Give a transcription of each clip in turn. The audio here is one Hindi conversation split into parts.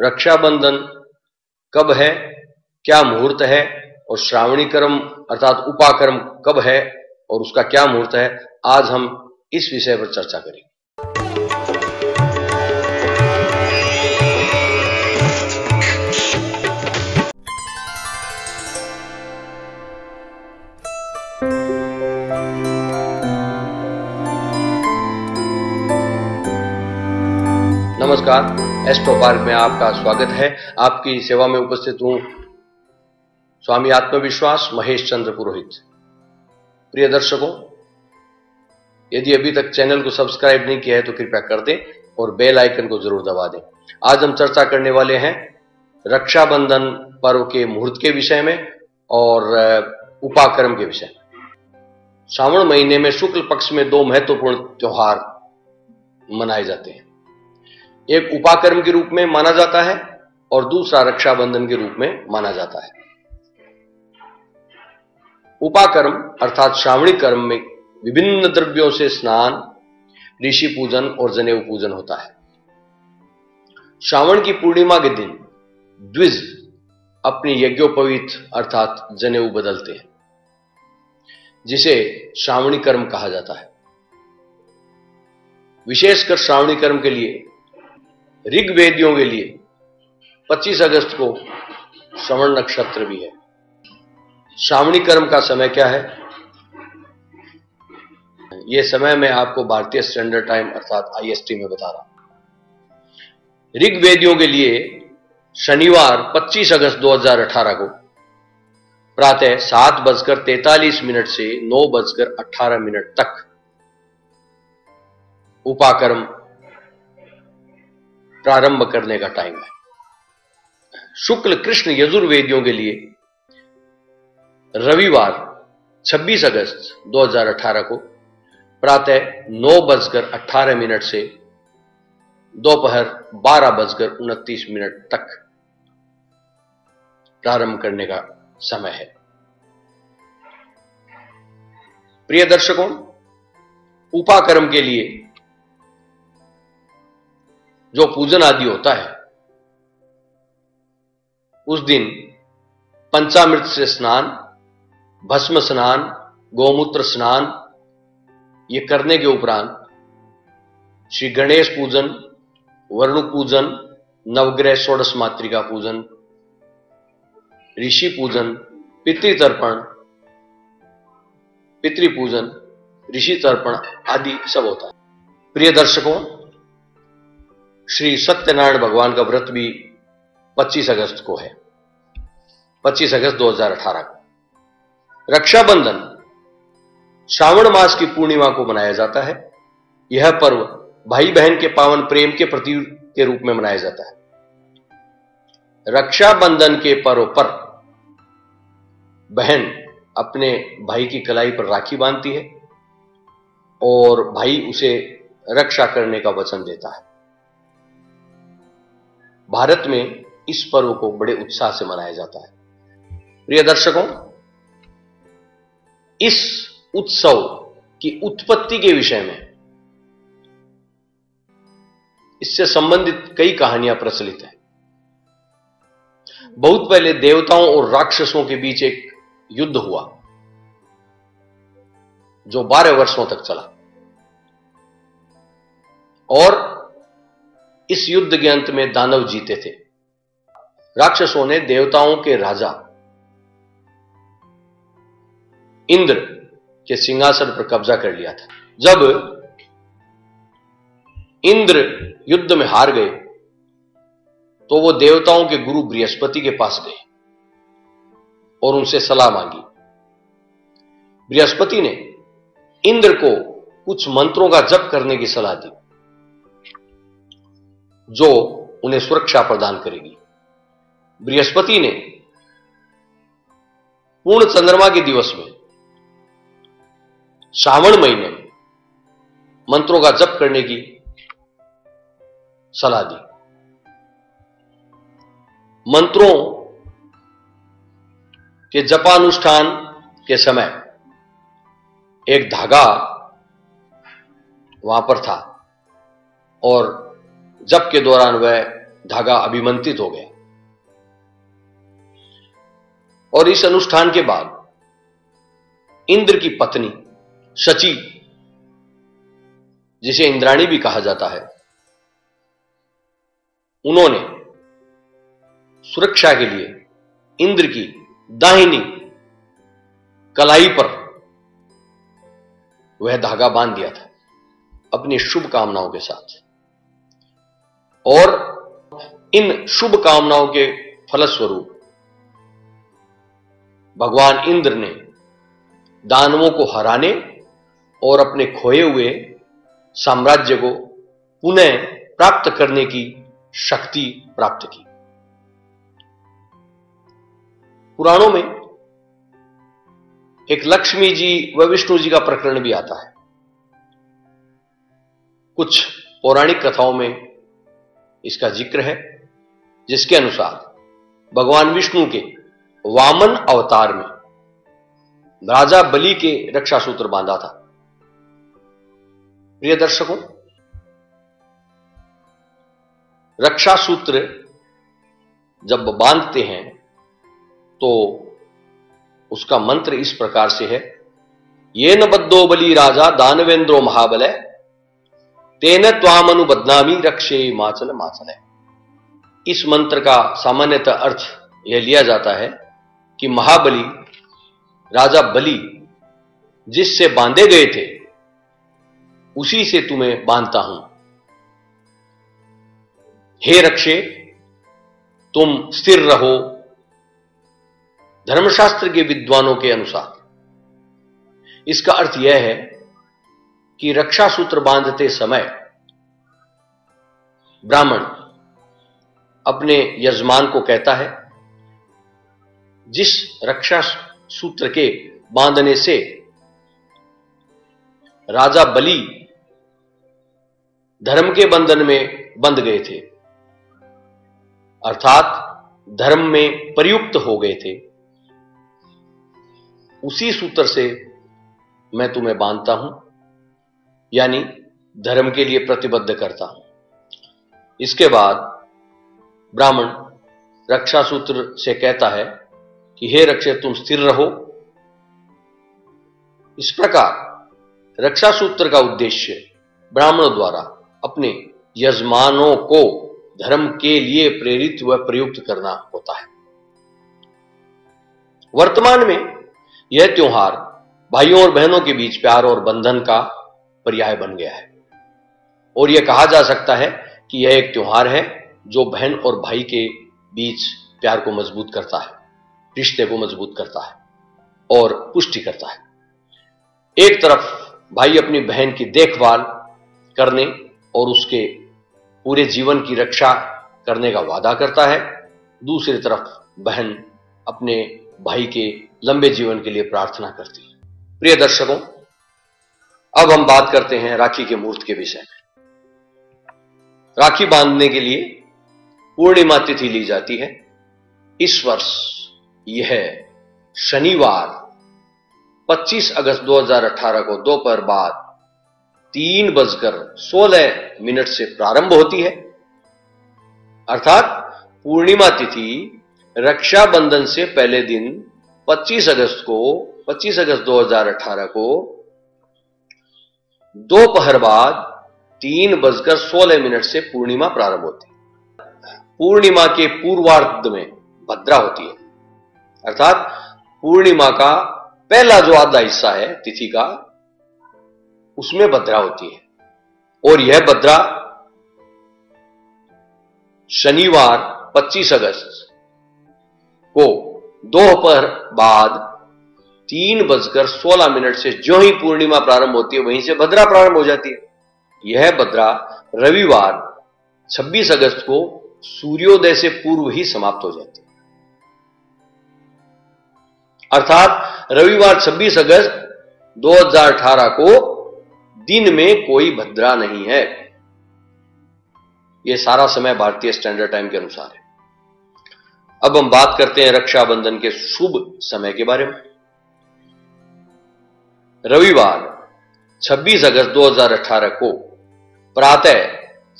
रक्षाबंधन कब है, क्या मुहूर्त है, और श्रावणी कर्म अर्थात उपाकर्म कब है और उसका क्या मुहूर्त है, आज हम इस विषय पर चर्चा करेंगे। नमस्कार, एस्ट्रो पार्क में आपका स्वागत है। आपकी सेवा में उपस्थित हूं स्वामी आत्मविश्वास महेश चंद्र पुरोहित। प्रिय दर्शकों, यदि अभी तक चैनल को सब्सक्राइब नहीं किया है तो कृपया कर दें और बेल आइकन को जरूर दबा दें। आज हम चर्चा करने वाले हैं रक्षाबंधन पर्व के मुहूर्त के विषय में और उपाकर्म के विषय में। श्रावण महीने में शुक्ल पक्ष में दो महत्वपूर्ण त्योहार मनाए जाते हैं। एक उपाकर्म के रूप में माना जाता है और दूसरा रक्षाबंधन के रूप में माना जाता है। उपाकर्म अर्थात श्रावणी कर्म में विभिन्न द्रव्यों से स्नान, ऋषि पूजन और जनेऊ पूजन होता है। श्रावण की पूर्णिमा के दिन द्विज अपनी यज्ञोपवीत अर्थात जनेऊ बदलते हैं, जिसे श्रावणी कर्म कहा जाता है। विशेषकर श्रावणी कर्म के लिए ऋग्वेदियों के लिए 25 अगस्त को श्रवण नक्षत्र भी है। श्रावणी कर्म का समय क्या है? यह समय मैं आपको भारतीय स्टैंडर्ड टाइम अर्थात IST में बता रहा हूं। ऋग्वेदियों के लिए शनिवार 25 अगस्त 2018 को प्रातः 7:43 से 9:18 तक उपाकर्म प्रारंभ करने का टाइम है। शुक्ल कृष्ण यजुर्वेदियों के लिए रविवार 26 अगस्त 2018 को प्रातः 9:18 से दोपहर 12:29 तक प्रारंभ करने का समय है। प्रिय दर्शकों, उपाकर्म के लिए जो पूजन आदि होता है, उस दिन पंचामृत से स्नान, भस्म स्नान, गोमूत्र स्नान ये करने के उपरांत श्री गणेश पूजन, वरुण पूजन, नवग्रह षोडश मातृका पूजन, ऋषि पूजन, पितृतर्पण, पितृपूजन, ऋषि तर्पण आदि सब होता है। प्रिय दर्शकों, श्री सत्यनारायण भगवान का व्रत भी 25 अगस्त को है, 25 अगस्त 2018 को। रक्षाबंधन श्रावण मास की पूर्णिमा को मनाया जाता है। यह पर्व भाई बहन के पावन प्रेम के प्रतीक के रूप में मनाया जाता है। रक्षाबंधन के पर्व पर बहन अपने भाई की कलाई पर राखी बांधती है और भाई उसे रक्षा करने का वचन देता है। भारत में इस पर्व को बड़े उत्साह से मनाया जाता है। प्रिय दर्शकों, इस उत्सव की उत्पत्ति के विषय में इससे संबंधित कई कहानियां प्रचलित हैं। बहुत पहले देवताओं और राक्षसों के बीच एक युद्ध हुआ जो 12 वर्षों तक चला और इस युद्ध के अंत में दानव जीते थे। राक्षसों ने देवताओं के राजा इंद्र के सिंहासन पर कब्जा कर लिया था। जब इंद्र युद्ध में हार गए तो वो देवताओं के गुरु बृहस्पति के पास गए और उनसे सलाह मांगी। बृहस्पति ने इंद्र को कुछ मंत्रों का जप करने की सलाह दी जो उन्हें सुरक्षा प्रदान करेगी। बृहस्पति ने पूर्ण चंद्रमा के दिवस में श्रावण महीने में मंत्रों का जप करने की सलाह दी। मंत्रों के जपानुष्ठान के समय एक धागा वहां पर था और जप के दौरान वह धागा अभिमंत्रित हो गया। और इस अनुष्ठान के बाद इंद्र की पत्नी शची, जिसे इंद्राणी भी कहा जाता है, उन्होंने सुरक्षा के लिए इंद्र की दाहिनी कलाई पर वह धागा बांध दिया था अपनी शुभ कामनाओं के साथ। और इन शुभ कामनाओं के फलस्वरूप भगवान इंद्र ने दानवों को हराने और अपने खोए हुए साम्राज्य को पुनः प्राप्त करने की शक्ति प्राप्त की। पुराणों में एक लक्ष्मी जी व विष्णु जी का प्रकरण भी आता है। कुछ पौराणिक कथाओं में इसका जिक्र है, जिसके अनुसार भगवान विष्णु के वामन अवतार में राजा बलि के रक्षा सूत्र बांधा था। प्रिय दर्शकों, रक्षा सूत्र जब बांधते हैं तो उसका मंत्र इस प्रकार से है, ये न बद्धो बलि राजा दानवेंद्रो महाबलय तेन त्वामनु बदनामी रक्षे माचल माचल। इस मंत्र का सामान्यतः अर्थ यह लिया जाता है कि महाबली राजा बलि जिससे बांधे गए थे उसी से तुम्हें बांधता हूं। हे रक्षे, तुम स्थिर रहो। धर्मशास्त्र के विद्वानों के अनुसार इसका अर्थ यह है कि रक्षा सूत्र बांधते समय ब्राह्मण अपने यजमान को कहता है, जिस रक्षा सूत्र के बांधने से राजा बलि धर्म के बंधन में बंध गए थे, अर्थात धर्म में प्रयुक्त हो गए थे, उसी सूत्र से मैं तुम्हें बांधता हूं, यानी धर्म के लिए प्रतिबद्ध करता हूं। इसके बाद ब्राह्मण रक्षा सूत्र से कहता है कि हे रक्षे, तुम स्थिर रहो। इस प्रकार रक्षा सूत्र का उद्देश्य ब्राह्मणों द्वारा अपने यजमानों को धर्म के लिए प्रेरित व प्रयुक्त करना होता है। वर्तमान में यह त्योहार भाइयों और बहनों के बीच प्यार और बंधन का पर्याय बन गया है, और यह कहा जा सकता है कि यह एक त्योहार है जो बहन और भाई के बीच प्यार को मजबूत करता है, रिश्ते को मजबूत करता है और पुष्टि करता है। एक तरफ भाई अपनी बहन की देखभाल करने और उसके पूरे जीवन की रक्षा करने का वादा करता है, दूसरी तरफ बहन अपने भाई के लंबे जीवन के लिए प्रार्थना करती है। प्रिय दर्शकों, अब हम बात करते हैं राखी के मुहूर्त के विषय में। राखी बांधने के लिए पूर्णिमा तिथि ली जाती है। इस वर्ष यह शनिवार 25 अगस्त 2018 को दोपहर बाद 3:16 से प्रारंभ होती है, अर्थात पूर्णिमा तिथि रक्षाबंधन से पहले दिन 25 अगस्त 2018 को दोपहर बाद 3:16 से पूर्णिमा प्रारंभ होती है। पूर्णिमा के पूर्वार्ध में भद्रा होती है, अर्थात पूर्णिमा का पहला जो आधा हिस्सा है तिथि का, उसमें भद्रा होती है। और यह भद्रा शनिवार 25 अगस्त को दोपहर बाद 3:16 से जो ही पूर्णिमा प्रारंभ होती है वहीं से भद्रा प्रारंभ हो जाती है। यह भद्रा रविवार 26 अगस्त को सूर्योदय से पूर्व ही समाप्त हो जाती है, अर्थात रविवार 26 अगस्त 2018 को दिन में कोई भद्रा नहीं है। यह सारा समय भारतीय स्टैंडर्ड टाइम के अनुसार है। अब हम बात करते हैं रक्षाबंधन के शुभ समय के बारे में। रविवार 26 अगस्त 2018 को प्रातः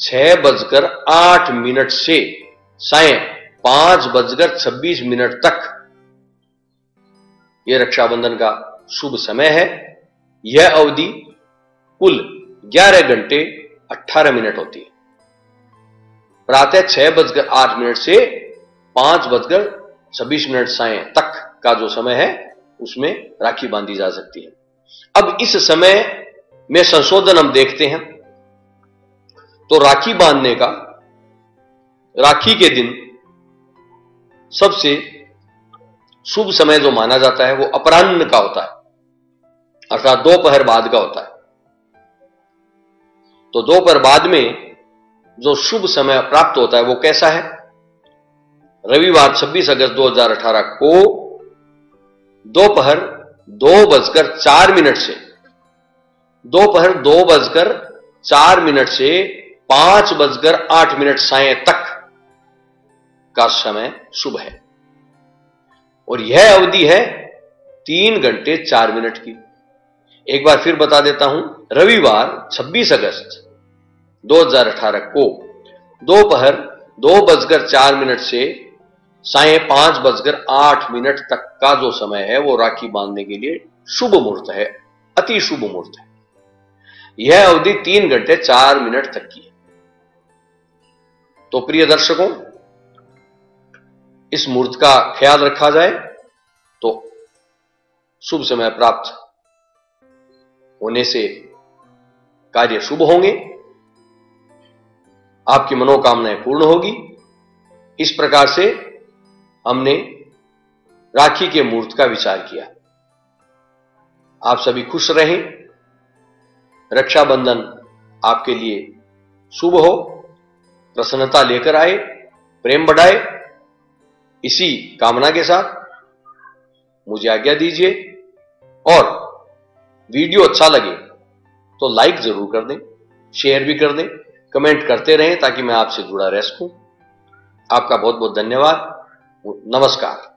6:08 से सायं 5:26 तक यह रक्षाबंधन का शुभ समय है। यह अवधि कुल 11 घंटे 18 मिनट होती है। प्रातः 6:08 से 5:26 सायं तक का जो समय है उसमें राखी बांधी जा सकती है। अब इस समय में संशोधन हम देखते हैं तो राखी बांधने का राखी के दिन सबसे शुभ समय जो माना जाता है वो अपराह्न का होता है, अर्थात दोपहर बाद का होता है। तो दोपहर बाद में जो शुभ समय प्राप्त होता है वो कैसा है? रविवार 26 अगस्त 2018 को दोपहर 2:04 से 5:08 सायं तक का समय शुभ है और यह अवधि है 3 घंटे 4 मिनट की। एक बार फिर बता देता हूं, रविवार 26 अगस्त 2018 को दोपहर 2:04 से सायं 5:08 तक का जो समय है वो राखी बांधने के लिए शुभ मुहूर्त है, अति शुभ मुहूर्त है। यह अवधि 3 घंटे 4 मिनट तक की है। तो प्रिय दर्शकों, इस मुहूर्त का ख्याल रखा जाए तो शुभ समय प्राप्त होने से कार्य शुभ होंगे, आपकी मनोकामनाएं पूर्ण होगी। इस प्रकार से हमने राखी के मुहूर्त का विचार किया। आप सभी खुश रहें, रक्षाबंधन आपके लिए शुभ हो, प्रसन्नता लेकर आए, प्रेम बढ़ाए। इसी कामना के साथ मुझे आज्ञा दीजिए और वीडियो अच्छा लगे तो लाइक जरूर कर दें, शेयर भी कर दें, कमेंट करते रहें ताकि मैं आपसे जुड़ा रह सकूं। आपका बहुत बहुत धन्यवाद। नमस्कार।